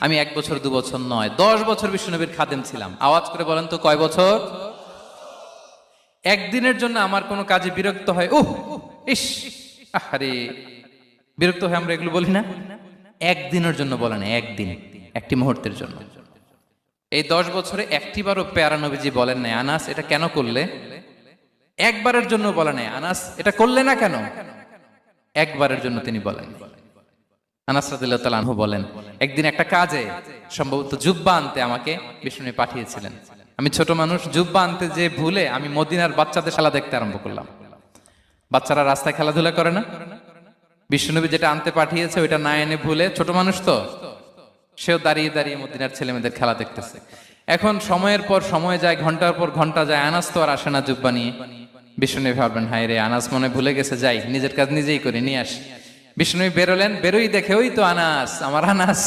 আমি 1 বছর 2 বছর নয়, 10 বছর বিশ্বনবীর খাদেম ছিলাম। আওয়াজ করে বলেন তো কয় বছর? একদিনের জন্য আমার কোনো কাজে বিরক্ত হয়, ইস, আরে বিরক্ত হয়, আমরা এগুলো বলি না? একদিনের জন্য বলে না, একদিন, একটি মুহূর্তের জন্য। এই 10 বছরে একটিবারও পেয়ারা নবীজি বলেন নাই, আনাস এটা কেন করলে? একবারের জন্য বলে নাই, আনাস এটা করলে না কেন? একবারের জন্য তিনি বলেন। আনাস রাদিয়াল্লাহু তাআলা আনহু বলেন, একদিন একটা কাজে সম্ভবত জুব্বা আনতে আমাকে বিষ্ণু পাঠিয়েছিলেন। আমি ছোট মানুষ, জুব্বা আনতে যে ভুলে আমি মদিনার বাচ্চাদের খেলা দেখতে আরম্ভ করলাম। বাচ্চারা রাস্তায় খেলাধুলা করে না? বিষ্ণুনবী যেটা আনতে পাঠিয়েছে ওইটা না এনে ভুলে, ছোট মানুষ তো, সেও দাঁড়িয়ে দাঁড়িয়ে মদিনার ছেলেমেয়েদের খেলা দেখতেছে। এখন সময়ের পর সময় যায়, ঘন্টার পর ঘন্টা যায়, আনাস তো আর আসে না জুব্বা নিয়ে। বিষ্ণুনবী ভাবলেন, হায় রে, আনাস মনে ভুলে গেছে, যাই নিজের কাজ নিজেই করে নিয়ে আসি। বিষ্ণুনবী বেরোলেন, বেরোই দেখে ওই তো আনাস, আমার আনাস।